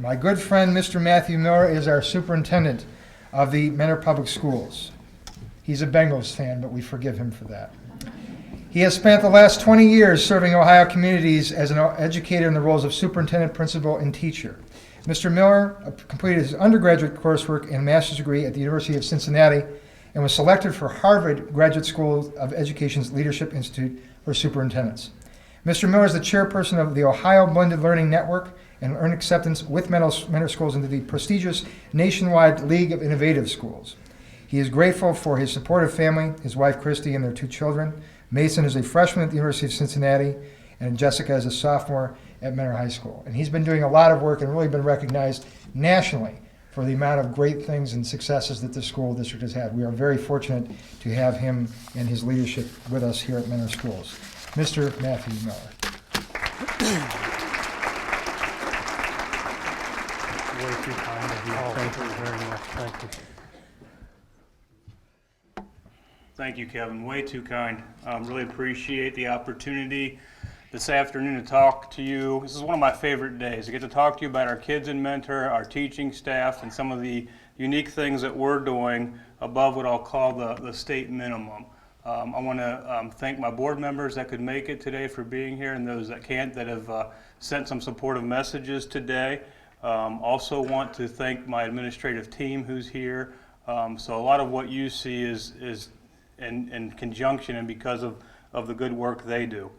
My good friend, Mr. Matthew Miller, is our superintendent of the Mentor Public Schools. He's a Bengals fan, but we forgive him for that. He has spent the last 20 years serving Ohio communities as an educator in the roles of superintendent, principal, and teacher. Mr. Miller completed his undergraduate coursework and master's degree at the University of Cincinnati and was selected for Harvard Graduate School of Education's Leadership Institute for Superintendents. Mr. Miller is the chairperson of the Ohio Blended Learning Network and earned acceptance with mentor schools into the prestigious nationwide League of Innovative Schools. He is grateful for his supportive family, his wife Christy and their 2 children. Mason is a freshman at the University of Cincinnati, and Jessica is a sophomore at Mentor High School. And he's been doing a lot of work and really been recognized nationally for the amount of great things and successes that the school district has had. We are very fortunate to have him and his leadership with us here at Mentor Schools. Mr. Matthew Miller. Way too kind of you. Thank you very much. Thank you. Thank you, Kevin. Way too kind. Really appreciate the opportunity this afternoon to talk to you. This is one of my favorite days. I get to talk to you about our kids in Mentor, our teaching staff, and some of the unique things that we're doing above what I'll call the state minimum. I want to thank my board members that could make it today for being here, and those that can't that have sent some supportive messages today. Also want to thank my administrative team who's here. So a lot of what you see is in conjunction and because of the good work they do.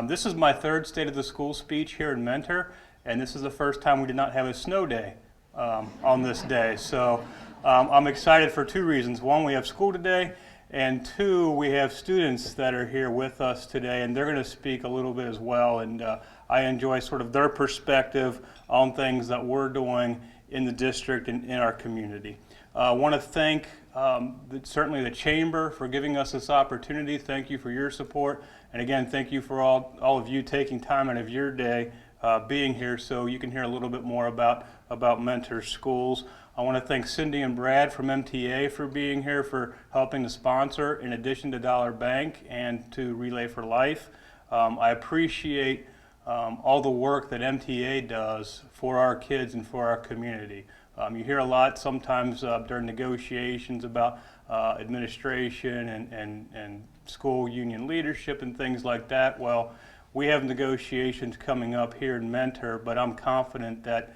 This is my 3rd State of the School speech here in Mentor, and this is the first time we did not have a snow day on this day. So I'm excited for 2 reasons. 1, we have school today, and 2, we have students that are here with us today, and they're going to speak a little bit as well. And I enjoy sort of their perspective on things that we're doing in the district and in our community. I want to thank certainly the Chamber for giving us this opportunity. Thank you for your support. And again, thank you for all of you taking time out of your day being here so you can hear a little bit more about Mentor Schools. I want to thank Cindy and Brad from MTA for being here, for helping to sponsor in addition to Dollar Bank and to Relay for Life. I appreciate all the work that MTA does for our kids and for our community. You hear a lot sometimes during negotiations about administration and school union leadership and things like that. Well, we have negotiations coming up here in Mentor, but I'm confident that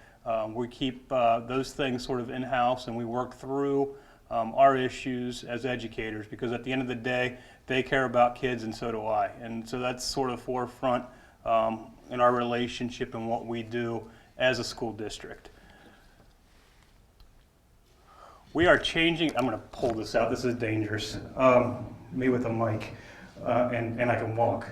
we keep those things sort of in-house and we work through our issues as educators, because at the end of the day, they care about kids and so do I. And so that's sort of forefront in our relationship and what we do as a school district. We are changing, I'm going to pull this out, this is dangerous, me with a mic, and I can walk.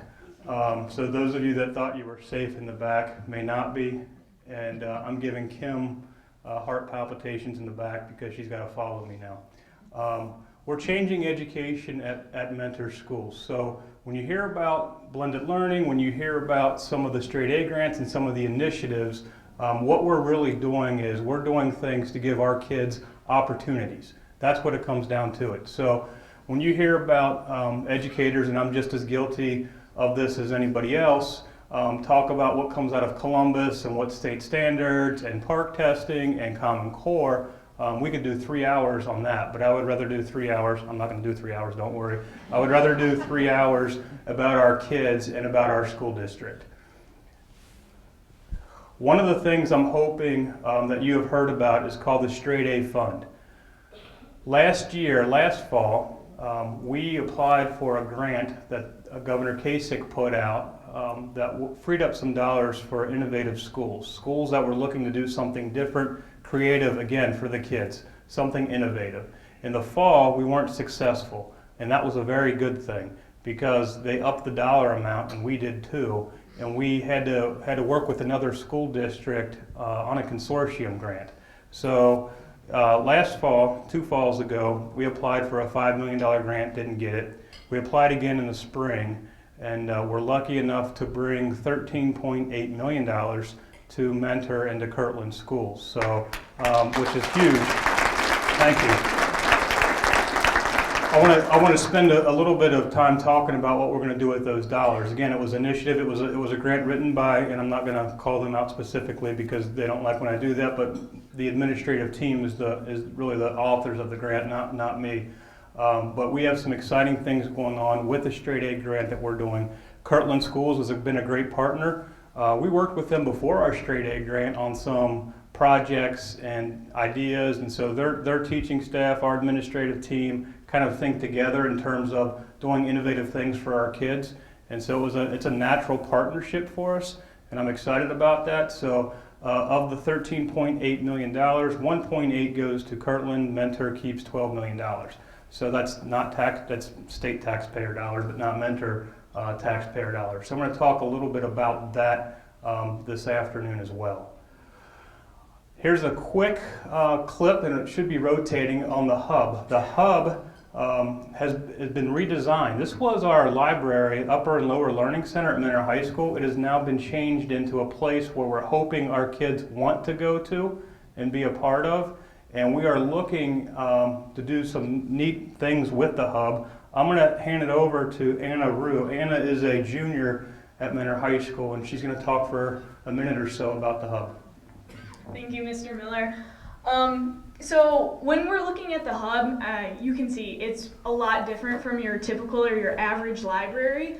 So those of you that thought you were safe in the back may not be, and I'm giving Kim heart palpitations in the back because she's got to follow me now. We're changing education at Mentor Schools. So when you hear about blended learning, when you hear about some of the straight A grants and some of the initiatives, what we're really doing is we're doing things to give our kids opportunities. That's what it comes down to it. So when you hear about educators, and I'm just as guilty of this as anybody else, talk about what comes out of Columbus and what state standards and park testing and Common Core, we could do 3 hours on that, but I would rather do 3 hours. I'm not going to do 3 hours, don't worry. I would rather do 3 hours about our kids and about our school district. One of the things I'm hoping that you have heard about is called the Straight A Fund. Last fall, we applied for a grant that Governor Kasich put out that freed up some dollars for innovative schools that were looking to do something different, creative, again, for the kids, something innovative. In the fall, we weren't successful, and that was a very good thing because they upped the dollar amount, and we did too. And we had to work with another school district on a consortium grant. So last fall, 2 falls ago, we applied for a $5 million grant, didn't get it. We applied again in the spring, and we're lucky enough to bring $13.8 million to Mentor and to Kirtland schools, so which is huge. Thank you. I want to spend a little bit of time talking about what we're going to do with those dollars. Again, it was initiative. It was a grant written by, and I'm not going to call them out specifically because they don't like when I do that. But the administrative team is really the authors of the grant, not me. But we have some exciting things going on with the straight A grant that we're doing. Kirtland Schools has been a great partner. We worked with them before our straight A grant on some projects and ideas, and so their teaching staff, our administrative team, kind of think together in terms of doing innovative things for our kids. And so it's a natural partnership for us, and I'm excited about that. So of the $13.8 million, 1.8 goes to Kirtland. Mentor keeps $12 million. So that's not that's state taxpayer dollars, but not Mentor taxpayer dollars. So I'm going to talk a little bit about that this afternoon as well. Here's a quick clip, and it should be rotating on the hub. The hub has been redesigned. This was our library, upper and lower learning center at Mentor High School. It has now been changed into a place where we're hoping our kids want to go to and be a part of. And we are looking to do some neat things with the hub. I'm going to hand it over to Anna Rue. Anna is a junior at Mentor High School, and she's going to talk for a minute or so about the hub. Thank you, Mr. Miller. So when we're looking at the hub, you can see it's a lot different from your typical or your average library.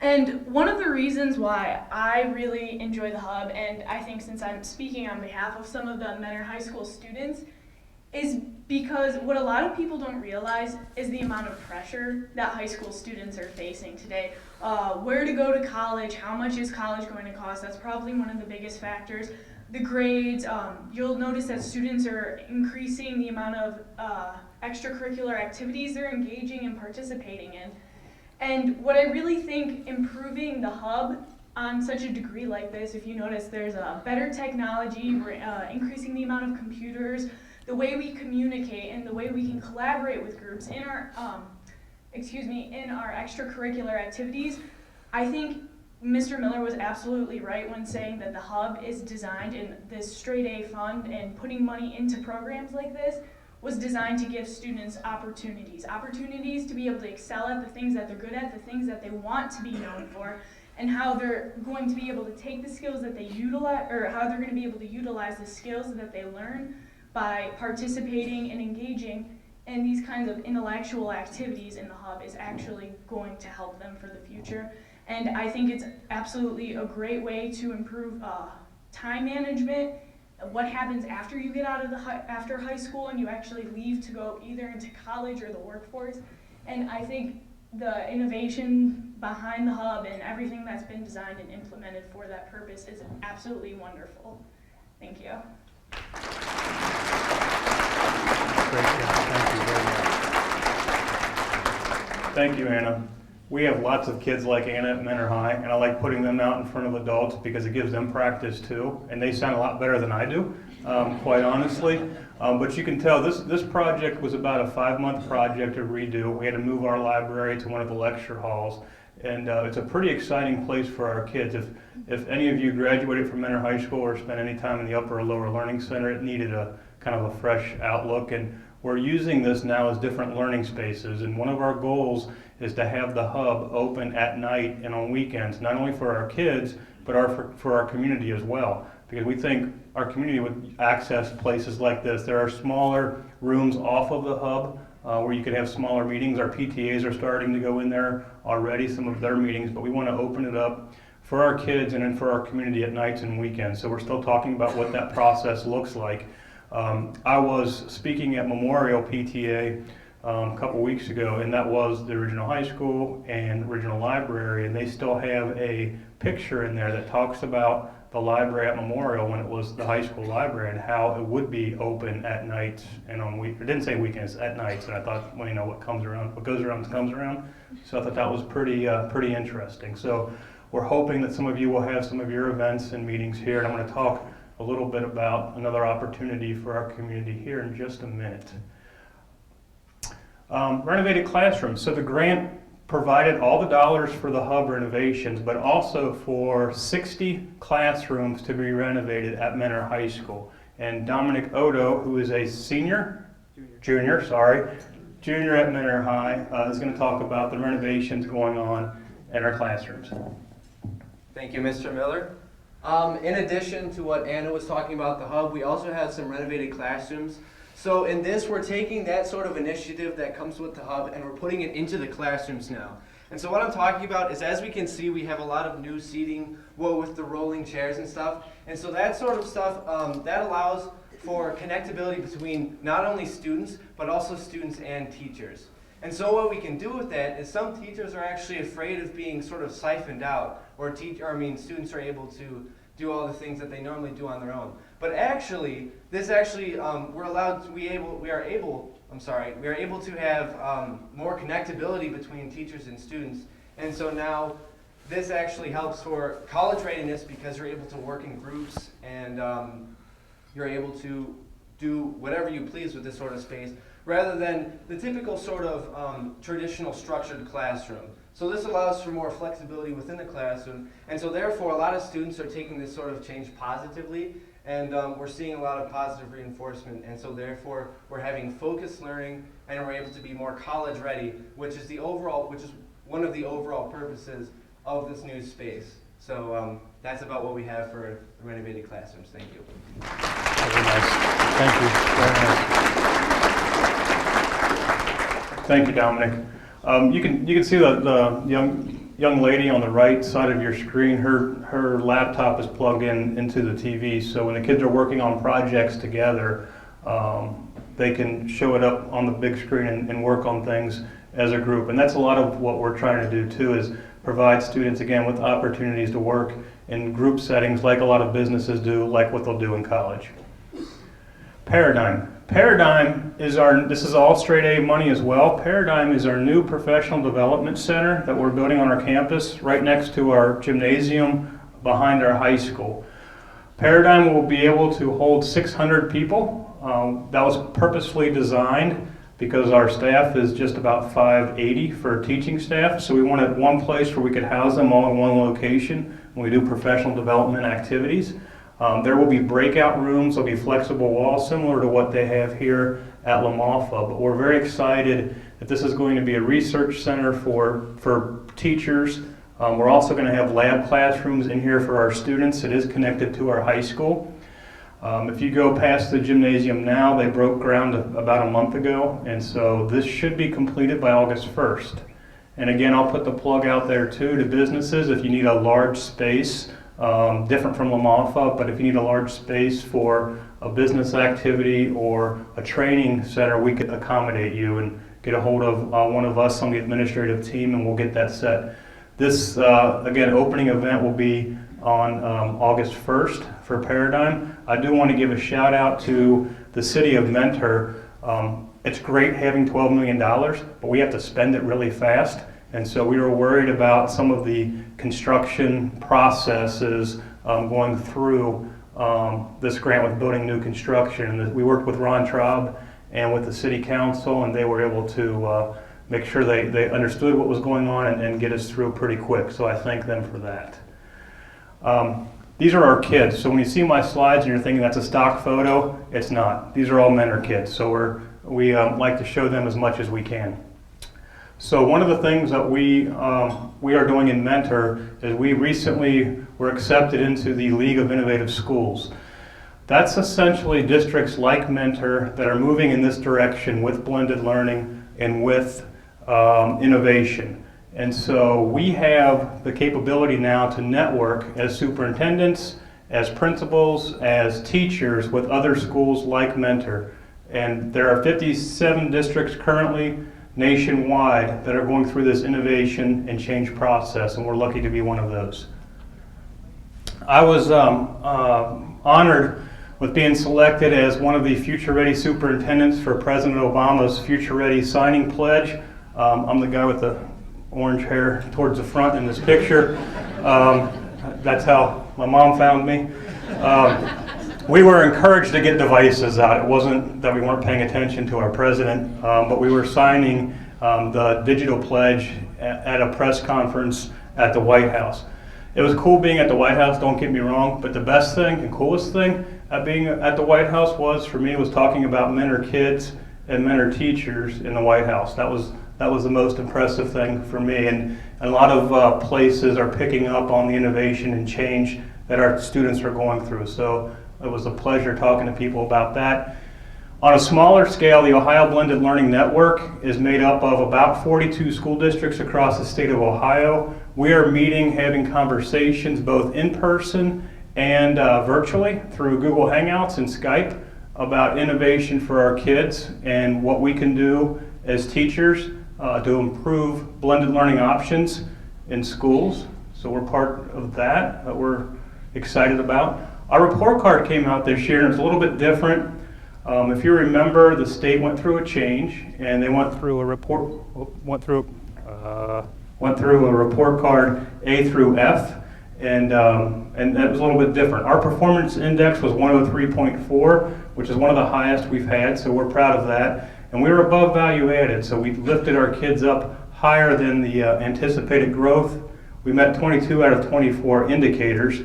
And one of the reasons why I really enjoy the hub, and I think since I'm speaking on behalf of some of the Mentor High School students, is because what a lot of people don't realize is the amount of pressure that high school students are facing today. Where to go to college, how much is college going to cost? That's probably one of the biggest factors. The grades, you'll notice that students are increasing the amount of extracurricular activities they're engaging and participating in. And what I really think improving the hub on such a degree like this, if you notice there's a better technology, we're increasing the amount of computers, the way we communicate and the way we can collaborate with groups in our, in our extracurricular activities. I think Mr. Miller was absolutely right when saying that the hub is designed in this straight A fund, and putting money into programs like this was designed to give students opportunities to be able to excel at the things that they're good at, the things that they want to be known for, and how they're going to be able to take the skills that they utilize, or how they're going to be able to utilize the skills that they learn by participating and engaging in these kinds of intellectual activities in the hub is actually going to help them for the future. And I think it's absolutely a great way to improve time management, what happens after you get out of after high school and you actually leave to go either into college or the workforce. And I think the innovation behind the hub and everything that's been designed and implemented for that purpose is absolutely wonderful. Thank you. Great job. Thank you very much. Thank you, Anna. We have lots of kids like Anna at Mentor High, and I like putting them out in front of adults because it gives them practice too, and they sound a lot better than I do, quite honestly. But you can tell this project was about a 5-month project to redo. We had to move our library to one of the lecture halls, and it's a pretty exciting place for our kids. If any of you graduated from Mentor High School or spent any time in the upper or lower learning center, it needed a kind of a fresh outlook, and we're using this now as different learning spaces. And one of our goals is to have the hub open at night and on weekends, not only for our kids, but for our community as well. Because we think our community would access places like this. There are smaller rooms off of the hub where you could have smaller meetings. Our PTAs are starting to go in there already, some of their meetings, but we want to open it up for our kids and then for our community at nights and weekends. So we're still talking about what that process looks like. I was speaking at Memorial PTA a couple weeks ago, and that was the original high school and original library, and they still have a picture in there that talks about the library at Memorial when it was the high school library and how it would be open at nights and on it didn't say weekends, at nights, and I thought, well, you know, what goes around comes around. So I thought that was pretty interesting. So we're hoping that some of you will have some of your events and meetings here, and I'm going to talk a little bit about another opportunity for our community here in just a minute. Renovated classrooms. So the grant provided all the dollars for the hub renovations, but also for 60 classrooms to be renovated at Mentor High School. And Dominic Odo, who is a junior, junior at Mentor High, is going to talk about the renovations going on in our classrooms. Thank you, Mr. Miller. In addition to what Anna was talking about, the hub, we also have some renovated classrooms. So in this, we're taking that sort of initiative that comes with the hub and we're putting it into the classrooms now. And so what I'm talking about is, as we can see, we have a lot of new seating, with the rolling chairs and stuff. And so that sort of stuff, that allows for connectability between not only students, but also students and teachers. And so what we can do with that is, some teachers are actually afraid of being sort of siphoned out, or students are able to do all the things that they normally do on their own. But actually, we are able to have more connectability between teachers and students. And so now this actually helps for college readiness, because you're able to work in groups and you're able to do whatever you please with this sort of space, rather than the typical sort of traditional structured classroom. So this allows for more flexibility within the classroom, and so therefore a lot of students are taking this sort of change positively, and we're seeing a lot of positive reinforcement, and so therefore we're having focused learning, and we're able to be more college ready, which is one of the overall purposes of this new space. So that's about what we have for the renovated classrooms. Thank you. Very nice. Thank you. Very nice. Thank you, Dominic. You can see the young lady on the right side of your screen. Her laptop is plugged into the TV, so when the kids are working on projects together, they can show it up on the big screen and work on things as a group. And that's a lot of what we're trying to do too, is provide students, again, with opportunities to work in group settings like a lot of businesses do, like what they'll do in college. Paradigm. Paradigm is this is all straight A money as well. Paradigm is our new professional development center that we're building on our campus, right next to our gymnasium behind our high school. Paradigm will be able to hold 600 people. That was purposefully designed because our staff is just about 580 for teaching staff. So we wanted one place where we could house them all in one location when we do professional development activities. There will be breakout rooms, there'll be flexible walls similar to what they have here at La Malfa, but we're very excited that this is going to be a research center for teachers. We're also going to have lab classrooms in here for our students. It is connected to our high school. If you go past the gymnasium now, they broke ground about a month ago, and so this should be completed by August 1st. And again, I'll put the plug out there too to businesses if you need a large space. Different from La Malfa, but if you need a large space for a business activity or a training center, we could accommodate you and get a hold of one of us on the administrative team, and we'll get that set. This, again, opening event will be on August 1st for Paradigm. I do want to give a shout out to the city of Mentor. It's great having $12 million, but we have to spend it really fast. And so we were worried about some of the construction processes going through this grant with building new construction. And we worked with Ron Traub and with the city council, and they were able to make sure they understood what was going on and get us through pretty quick. So I thank them for that. These are our kids. So when you see my slides and you're thinking that's a stock photo, it's not. These are all Mentor kids. So we like to show them as much as we can. So one of the things that we are doing in Mentor is we recently were accepted into the League of Innovative Schools. That's essentially districts like Mentor that are moving in this direction with blended learning and with innovation. And so we have the capability now to network as superintendents, as principals, as teachers with other schools like Mentor. And there are 57 districts currently nationwide that are going through this innovation and change process, and we're lucky to be one of those. I was honored with being selected as one of the Future Ready superintendents for President Obama's Future Ready signing pledge. I'm the guy with the orange hair towards the front in this picture. That's how my mom found me. We were encouraged to get devices out. It wasn't that we weren't paying attention to our president, but we were signing the digital pledge at a press conference at the White House. It was cool being at the White House, don't get me wrong, but the best thing and coolest thing at being at the White House was, for me, was talking about Mentor kids and mentor teachers in the White House. That was the most impressive thing for me, and a lot of places are picking up on the innovation and change that our students are going through. So it was a pleasure talking to people about that. On a smaller scale, the Ohio Blended Learning Network is made up of about 42 school districts across the state of Ohio. We are meeting, having conversations both in person and virtually through Google Hangouts and Skype about innovation for our kids and what we can do as teachers to improve blended learning options in schools. So we're part of that we're excited about. Our report card came out this year and it's a little bit different. If you remember, the state went through a change and they went through a report card A through F, and that was a little bit different. Our performance index was 103.4, which is one of the highest we've had, so we're proud of that. And we were above value added, so we lifted our kids up higher than the anticipated growth. We met 22 out of 24 indicators.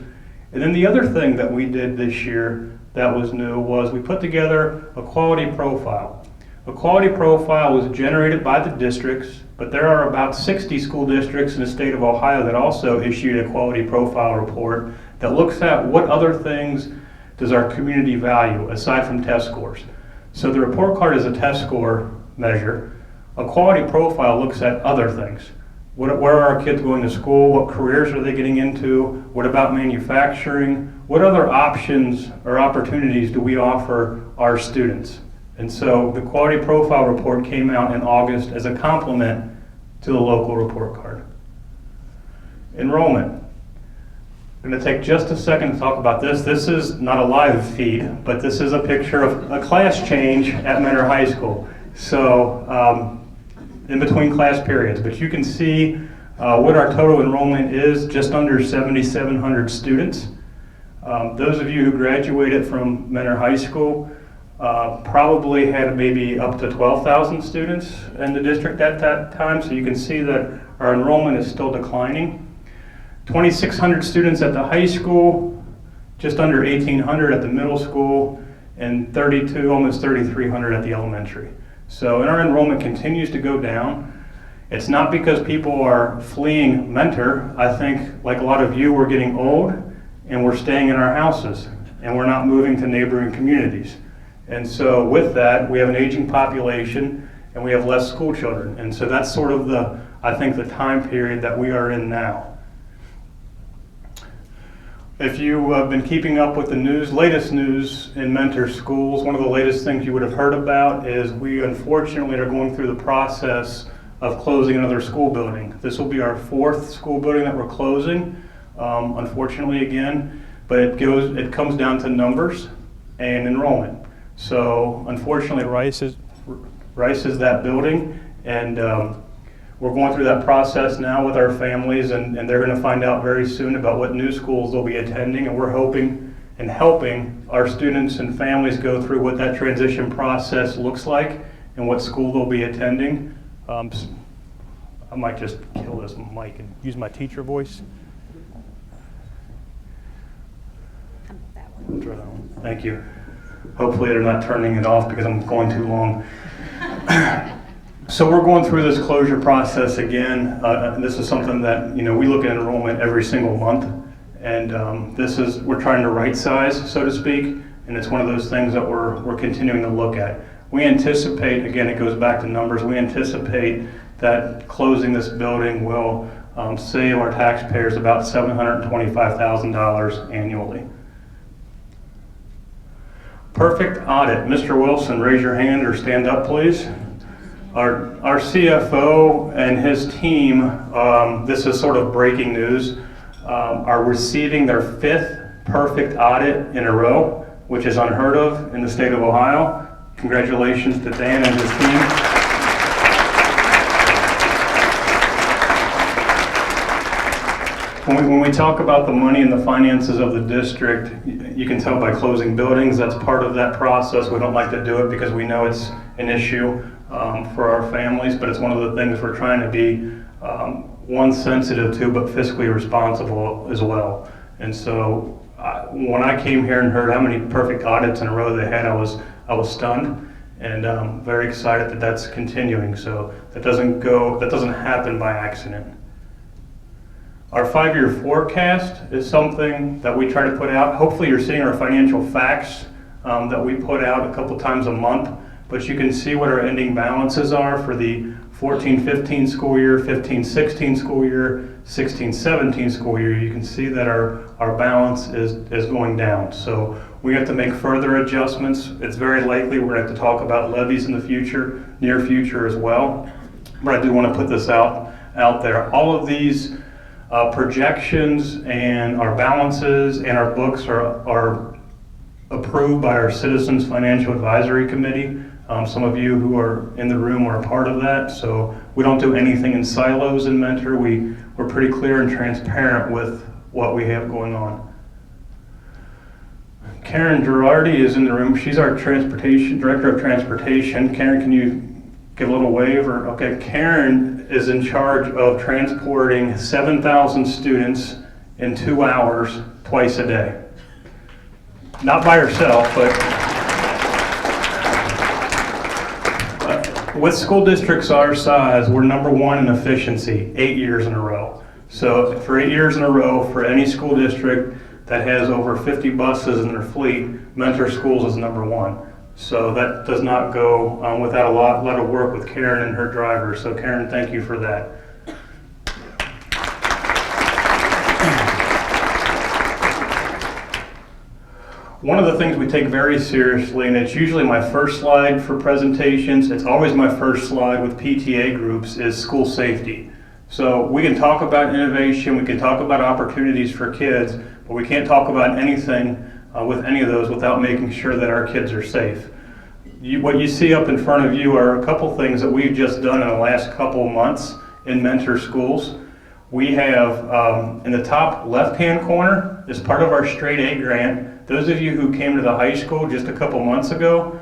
And then the other thing that we did this year that was new was we put together a quality profile. A quality profile was generated by the districts, but there are about 60 school districts in the state of Ohio that also issued a quality profile report that looks at what other things does our community value aside from test scores. So the report card is a test score measure. A quality profile looks at other things. Where are our kids going to school? What careers are they getting into? What about manufacturing? What other options or opportunities do we offer our students? And so the quality profile report came out in August as a complement to the local report card. Enrollment. I'm going to take just a second to talk about this. This is not a live feed, but this is a picture of a class change at Mentor High School. So in between class periods, but you can see what our total enrollment is, just under 7,700 students. Those of you who graduated from Mentor High School probably had maybe up to 12,000 students in the district at that time, so you can see that our enrollment is still declining. 2,600 students at the high school, just under 1,800 at the middle school, and 32, almost 3,300 at the elementary. So, and our enrollment continues to go down. It's not because people are fleeing Mentor. I think, like a lot of you, we're getting old and we're staying in our houses and we're not moving to neighboring communities. And so with that, we have an aging population and we have less school children. And so that's sort of I think the time period that we are in now. If you have been keeping up with the latest news in Mentor schools, one of the latest things you would have heard about is we unfortunately are going through the process of closing another school building. This will be our 4th school building that we're closing, unfortunately again, but it comes down to numbers and enrollment. So unfortunately Rice is that building, and we're going through that process now with our families, and they're going to find out very soon about what new schools they'll be attending, and we're hoping and helping our students and families go through what that transition process looks like and what school they'll be attending. I might just kill this mic and use my teacher voice. I'll try that one. Thank you. Hopefully they're not turning it off because I'm going too long. So we're going through this closure process again. This is something that we look at enrollment every single month, and we're trying to right size, so to speak, and it's one of those things that we're continuing to look at. We anticipate, again, it goes back to numbers. We anticipate that closing this building will save our taxpayers about $725,000 annually. Perfect audit. Mr. Wilson, raise your hand or stand up, please. Our CFO and his team, this is sort of breaking news, are receiving their 5th perfect audit in a row, which is unheard of in the state of Ohio. Congratulations to Dan and his team. When we talk about the money and the finances of the district, you can tell by closing buildings, that's part of that process. We don't like to do it because we know it's an issue for our families, but it's one of the things we're trying to be, one, sensitive to, but fiscally responsible as well. And so when I came here and heard how many perfect audits in a row they had, I was stunned. And I'm very excited that that's continuing, so that doesn't happen by accident. Our 5-year forecast is something that we try to put out. Hopefully you're seeing our financial facts that we put out a couple times a month, but you can see what our ending balances are for the 14-15 school year, 15-16 school year, 16-17 school year. You can see that our balance is going down. So we have to make further adjustments. It's very likely we're going to have to talk about levies in the future, near future as well. But I do want to put this out there. All of these projections and our balances and our books are approved by our Citizens Financial Advisory Committee. Some of you who are in the room are a part of that, so we don't do anything in silos in Mentor. We're pretty clear and transparent with what we have going on. Karen Girardi is in the room. She's our Director of Transportation. Karen, can you give a little wave? Okay, Karen is in charge of transporting 7,000 students in 2 hours twice a day. Not by herself, but with school districts our size, we're #1 in efficiency 8 years in a row. So for 8 years in a row, for any school district that has over 50 buses in their fleet, Mentor Schools is #1. So that does not go without a lot of work with Karen and her driver. So Karen, thank you for that. One of the things we take very seriously, and it's usually my first slide for presentations, it's always my first slide with PTA groups, is school safety. So we can talk about innovation, we can talk about opportunities for kids, but we can't talk about anything with any of those without making sure that our kids are safe. What you see up in front of you are a couple things that we've just done in the last couple months in Mentor Schools. We have, in the top left-hand corner, as part of our Straight A grant, those of you who came to the high school just a couple months ago,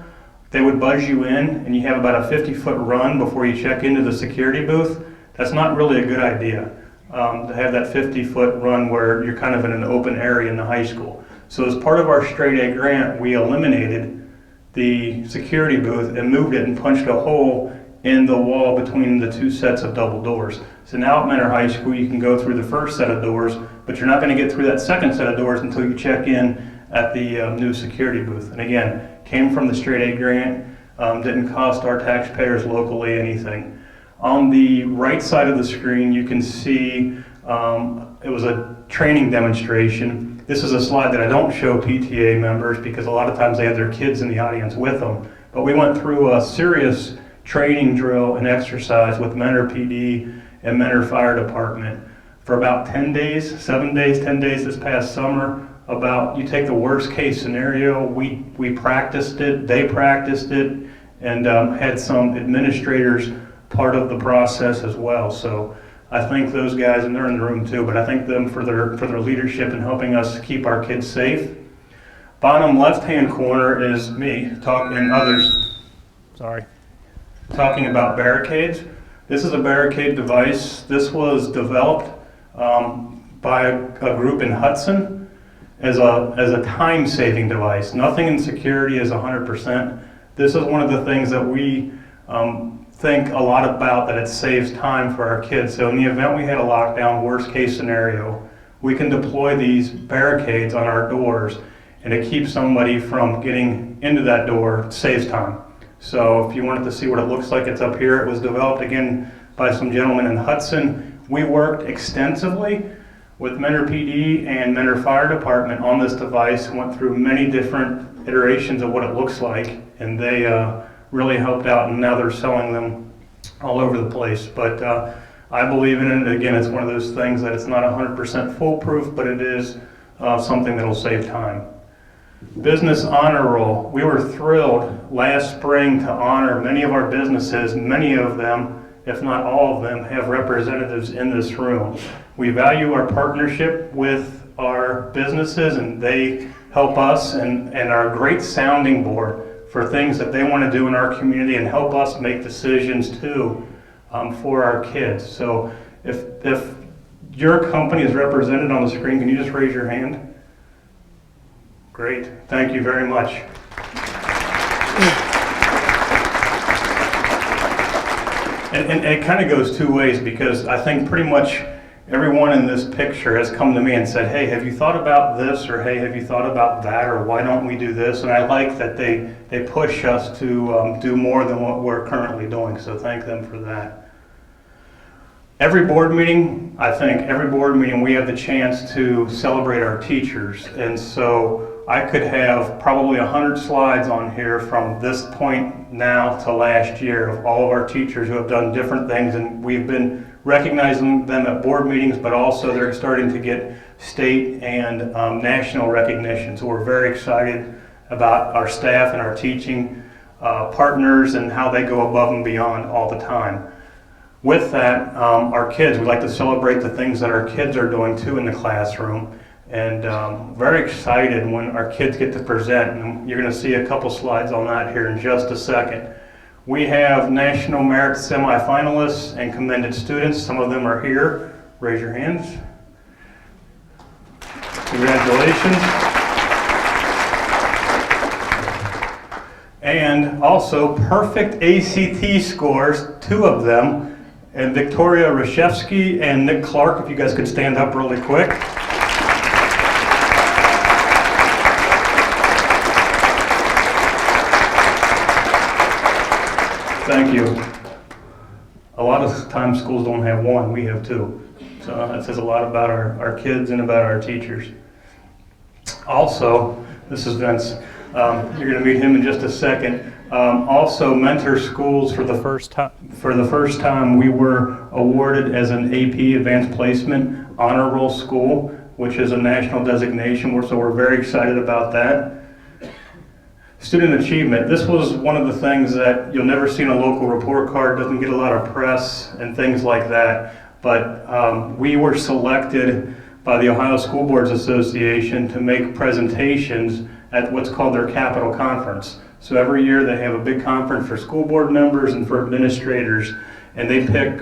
they would buzz you in and you have about a 50-foot run before you check into the security booth. That's not really a good idea, to have that 50-foot run where you're kind of in an open area in the high school. So as part of our Straight A grant, we eliminated the security booth and moved it and punched a hole in the wall between the 2 sets of double doors. So now at Mentor High School, you can go through the first set of doors, but you're not going to get through that second set of doors until you check in at the new security booth. And again, came from the Straight A grant, didn't cost our taxpayers locally anything. On the right side of the screen, you can see it was a training demonstration. This is a slide that I don't show PTA members because a lot of times they have their kids in the audience with them. But we went through a serious training drill and exercise with Mentor PD and Mentor Fire Department for about 10 days, 7 days, 10 days this past summer. About, you take the worst case scenario, we practiced it, they practiced it, and had some administrators part of the process as well. So I thank those guys, and they're in the room too, but I thank them for their leadership in helping us keep our kids safe. Bottom left-hand corner is me talking about barricades. This is a barricade device. This was developed by a group in Hudson as a time-saving device. Nothing in security is 100%. This is one of the things that we think a lot about, that it saves time for our kids. So in the event we had a lockdown, worst case scenario, we can deploy these barricades on our doors, and it keeps somebody from getting into that door. It saves time. So if you wanted to see what it looks like, it's up here. It was developed again by some gentlemen in Hudson. We worked extensively with Mentor PD and Mentor Fire Department on this device, went through many different iterations of what it looks like, and they really helped out, and now they're selling them all over the place. But I believe in it. Again, it's one of those things that it's not 100% foolproof, but it is something that'll save time. Business honor roll. We were thrilled last spring to honor many of our businesses. Many of them, if not all of them, have representatives in this room. We value our partnership with our businesses, and they help us and are a great sounding board for things that they want to do in our community and help us make decisions too for our kids. So if your company is represented on the screen, can you just raise your hand? Great, thank you very much. And it kind of goes two ways, because I think pretty much everyone in this picture has come to me and said, hey, have you thought about this, or hey, have you thought about that, or why don't we do this? And I like that they push us to do more than what we're currently doing, so thank them for that. Every board meeting, I think, every board meeting we have the chance to celebrate our teachers, and so I could have probably 100 slides on here from this point now to last year of all of our teachers who have done different things, and we've been recognizing them at board meetings, but also they're starting to get state and national recognition. So we're very excited about our staff and our teaching partners and how they go above and beyond all the time. With that, our kids, we like to celebrate the things that our kids are doing too in the classroom. And very excited when our kids get to present, and you're going to see a couple slides on that here in just a second. We have National Merit semifinalists and commended students. Some of them are here. Raise your hands. Congratulations. And also perfect ACT scores, 2 of them, and Victoria Rashevsky and Nick Clark, if you guys could stand up really quick. Thank you. A lot of times schools don't have 1, we have 2. So that says a lot about our kids and about our teachers. Also, this is Vince. You're going to meet him in just a second. Also, Mentor Schools, for the first time, we were awarded as an AP Advanced Placement Honor Roll School, which is a national designation. So we're very excited about that. Student achievement. This was one of the things that you'll never see in a local report card, doesn't get a lot of press and things like that, but we were selected by the Ohio School Boards Association to make presentations at what's called their Capital Conference. So every year they have a big conference for school board members and for administrators, and they pick,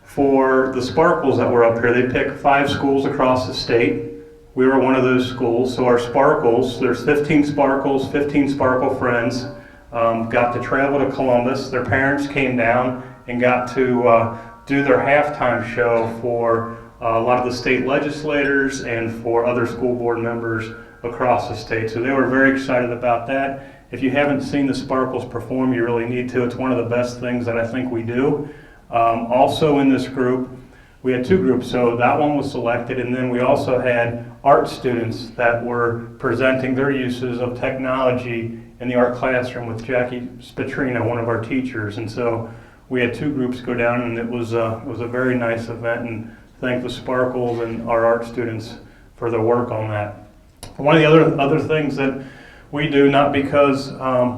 for the Sparkles that were up here, they pick 5 schools across the state. We were one of those schools, so our Sparkles, there's 15 Sparkles, 15 Sparkle friends, got to travel to Columbus. Their parents came down and got to do their halftime show for a lot of the state legislators and for other school board members across the state. So they were very excited about that. If you haven't seen the Sparkles perform, you really need to. It's one of the best things that I think we do. Also in this group, we had 2 groups, so that one was selected, and then we also had art students that were presenting their uses of technology in the art classroom with Jackie Spatrino, one of our teachers. And so we had 2 groups go down, and it was a very nice event, and thank the Sparkles and our art students for their work on that. One of the other things that we do, not because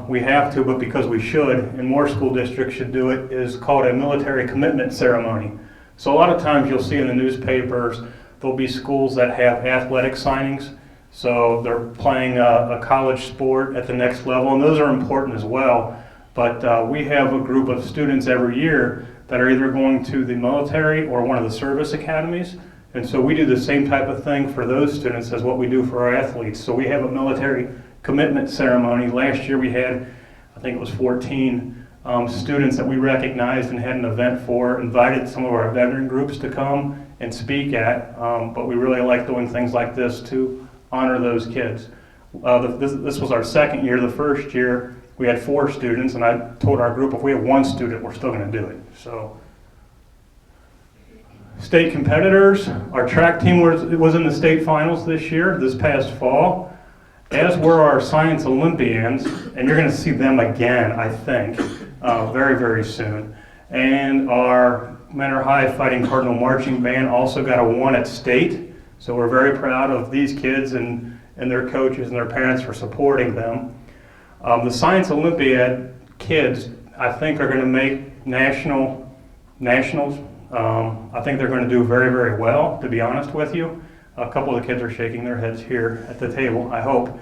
we have to, but because we should, and more school districts should do it, is called a military commitment ceremony. So a lot of times you'll see in the newspapers, there'll be schools that have athletic signings. So they're playing a college sport at the next level, and those are important as well. But we have a group of students every year that are either going to the military or one of the service academies. And so we do the same type of thing for those students as what we do for our athletes. So we have a military commitment ceremony. Last year we had, I think it was 14 students that we recognized and had an event for, invited some of our veteran groups to come and speak at, but we really like doing things like this to honor those kids. This was our second year. The first year we had 4 students, and I told our group if we have 1 student, we're still going to do it. So, state competitors, our track team was in the state finals this past fall, as were our science Olympians, and you're going to see them again, I think, very, very soon. And our Mentor High Fighting Cardinal Marching Band also got a 1 at state, so we're very proud of these kids and their coaches and their parents for supporting them. The Science Olympiad kids, I think, are going to make nationals. I think they're going to do very, very well, to be honest with you. A couple of the kids are shaking their heads here at the table, I hope.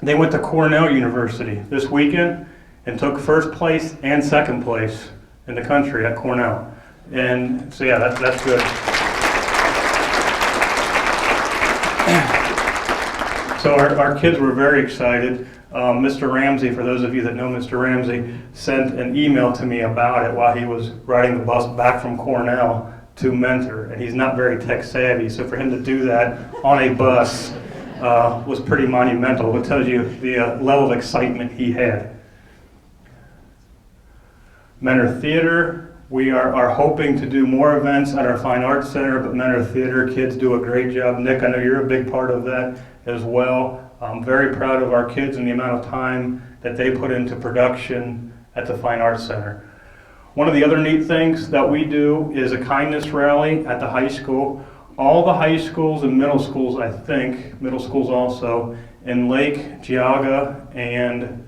They went to Cornell University this weekend and took 1st place and 2nd place in the country at Cornell. And so yeah, that's good. So our kids were very excited. Mr. Ramsey, for those of you that know Mr. Ramsey, sent an email to me about it while he was riding the bus back from Cornell to Mentor, and he's not very tech savvy, so for him to do that on a bus was pretty monumental. It tells you the level of excitement he had. Mentor Theater, we are hoping to do more events at our Fine Arts Center, but Mentor Theater kids do a great job. Nick, I know you're a big part of that as well. I'm very proud of our kids and the amount of time that they put into production at the Fine Arts Center. One of the other neat things that we do is a kindness rally at the high school. All the high schools and middle schools, I think, middle schools also, in Lake, Geauga, and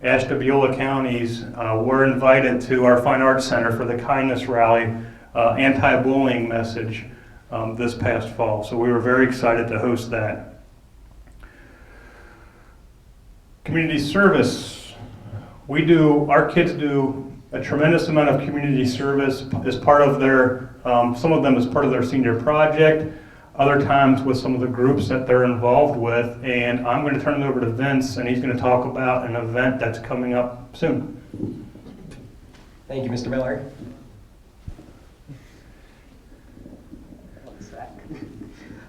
Ashtabula counties were invited to our Fine Arts Center for the kindness rally anti-bullying message this past fall. So we were very excited to host that. Community service. Our kids do a tremendous amount of community service as part of their, some of them as part of their senior project, other times with some of the groups that they're involved with. And I'm going to turn it over to Vince, and he's going to talk about an event that's coming up soon. Thank you, Mr. Miller.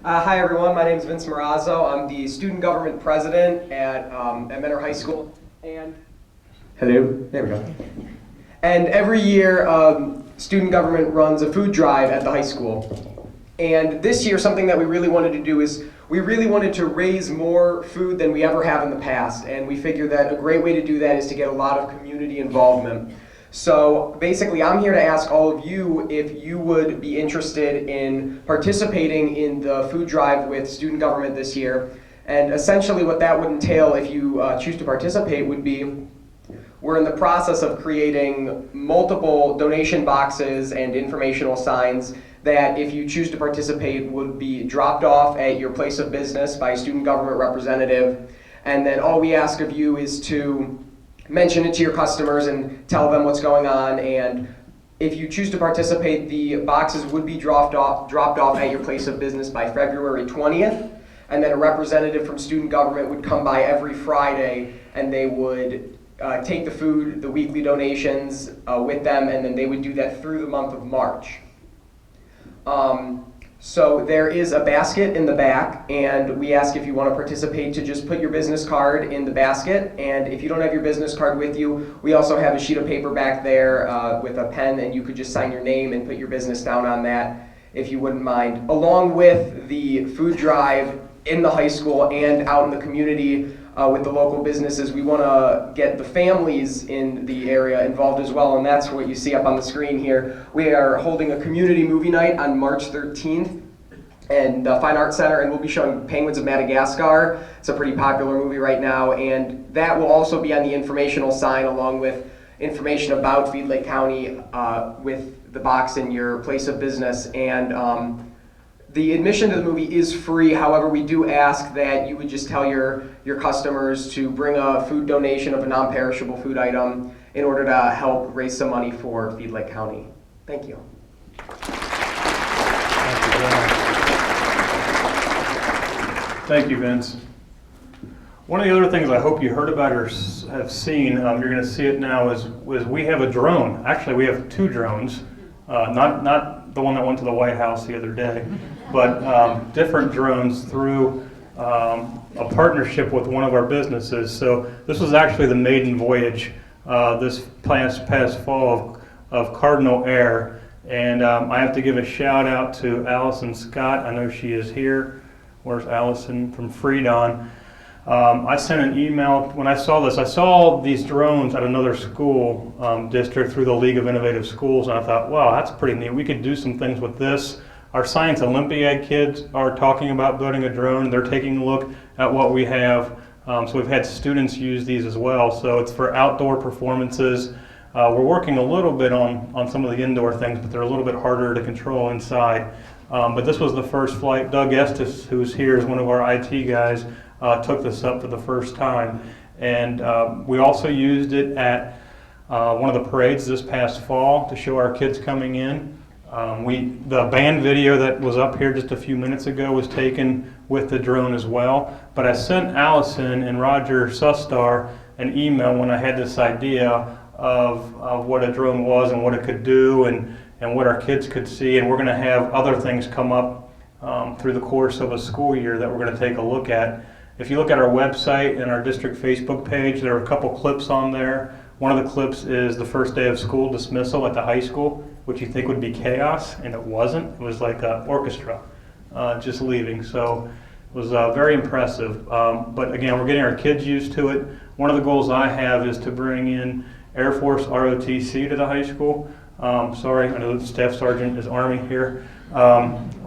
Hi everyone, my name is Vince Marazzo. I'm the student government president at Mentor High School. And hello, there we go. And every year, student government runs a food drive at the high school. And this year, something that we really wanted to do is we really wanted to raise more food than we ever have in the past. And we figured that a great way to do that is to get a lot of community involvement. So basically, I'm here to ask all of you if you would be interested in participating in the food drive with student government this year. And essentially what that would entail if you choose to participate would be, we're in the process of creating multiple donation boxes and informational signs that if you choose to participate would be dropped off at your place of business by a student government representative. And then all we ask of you is to mention it to your customers and tell them what's going on. And if you choose to participate, the boxes would be dropped off at your place of business by February 20th. And then a representative from student government would come by every Friday, and they would take the food, the weekly donations with them, and then they would do that through the month of March. So there is a basket in the back, and we ask if you want to participate to just put your business card in the basket. And if you don't have your business card with you, we also have a sheet of paper back there with a pen, and you could just sign your name and put your business down on that if you wouldn't mind. Along with the food drive in the high school and out in the community with the local businesses, we want to get the families in the area involved as well, and that's what you see up on the screen here. We are holding a community movie night on March 13th and the Fine Arts Center, and we'll be showing Penguins of Madagascar. It's a pretty popular movie right now, and that will also be on the informational sign along with information about Feed Lake County with the box in your place of business. And the admission to the movie is free. However, we do ask that you would just tell your customers to bring a food donation of a non-perishable food item in order to help raise some money for Feed Lake County. Thank you. Thank you, Vince. One of the other things I hope you heard about or have seen, you're going to see it now, is we have a drone. Actually, we have two drones, not the one that went to the White House the other day, but different drones through a partnership with one of our businesses. So this was actually the maiden voyage this past fall of Cardinal Air. And I have to give a shout out to Allison Scott. I know she is here. Where's Allison from Freedon? I sent an email when I saw this. I saw these drones at another school district through the League of Innovative Schools, and I thought, wow, that's pretty neat. We could do some things with this. Our Science Olympiad kids are talking about building a drone. They're taking a look at what we have. So we've had students use these as well. So it's for outdoor performances. We're working a little bit on some of the indoor things, but they're a little bit harder to control inside. But this was the first flight. Doug Estes, who's here, is one of our IT guys, took this up for the first time. And we also used it at one of the parades this past fall to show our kids coming in. The band video that was up here just a few minutes ago was taken with the drone as well. but I sent Allison and Roger Sustar an email when I had this idea of what a drone was and what it could do and what our kids could see. And we're going to have other things come up through the course of a school year that we're going to take a look at. If you look at our website and our district Facebook page, there are a couple clips on there. One of the clips is the first day of school dismissal at the high school, which you think would be chaos, and it wasn't. It was like an orchestra just leaving. So it was very impressive. But again, we're getting our kids used to it. One of the goals I have is to bring in Air Force ROTC to the high school. Sorry, I know the staff sergeant is Army here.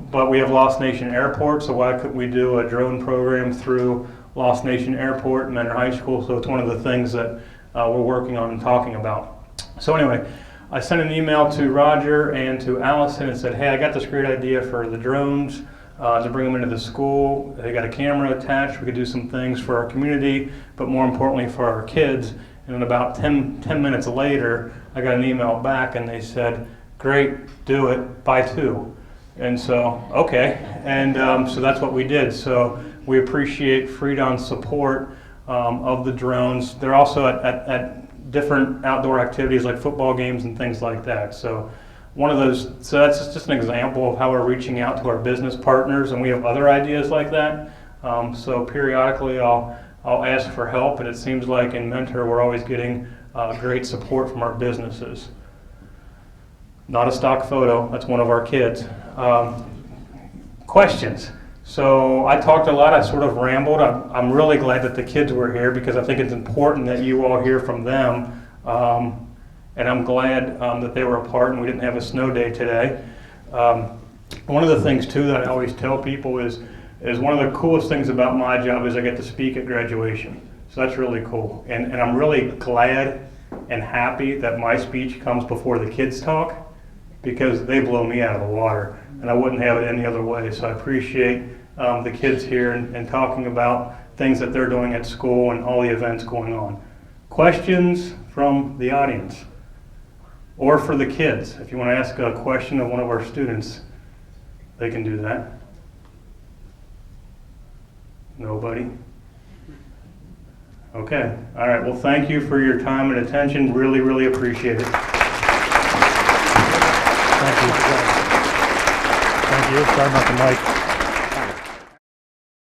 But we have Lost Nation Airport, so why couldn't we do a drone program through Lost Nation Airport and Mentor High School? So it's one of the things that we're working on and talking about. So anyway, I sent an email to Roger and to Allison and said, hey, I got this great idea for the drones to bring them into the school. They got a camera attached. We could do some things for our community, but more importantly for our kids. And then about 10 minutes later, I got an email back and they said, great, do it, buy 2. And so, okay, and so that's what we did. So we appreciate Freedon's support of the drones. They're also at different outdoor activities like football games and things like that. So one of those, so that's just an example of how we're reaching out to our business partners, and we have other ideas like that. So periodically I'll ask for help, and it seems like in Mentor we're always getting great support from our businesses. Not a stock photo, that's one of our kids. Questions. So I talked a lot, I sort of rambled. I'm really glad that the kids were here because I think it's important that you all hear from them. And I'm glad that they were a part and we didn't have a snow day today. One of the things too that I always tell people is one of the coolest things about my job is I get to speak at graduation. So that's really cool. And I'm really glad and happy that my speech comes before the kids talk, because they blow me out of the water, and I wouldn't have it any other way. So I appreciate the kids here and talking about things that they're doing at school and all the events going on. Questions from the audience? Or for the kids, if you want to ask a question of one of our students, they can do that. Nobody? Okay, all right, well thank you for your time and attention, really, really appreciate it. Thank you. Thank you, sorry about the mic.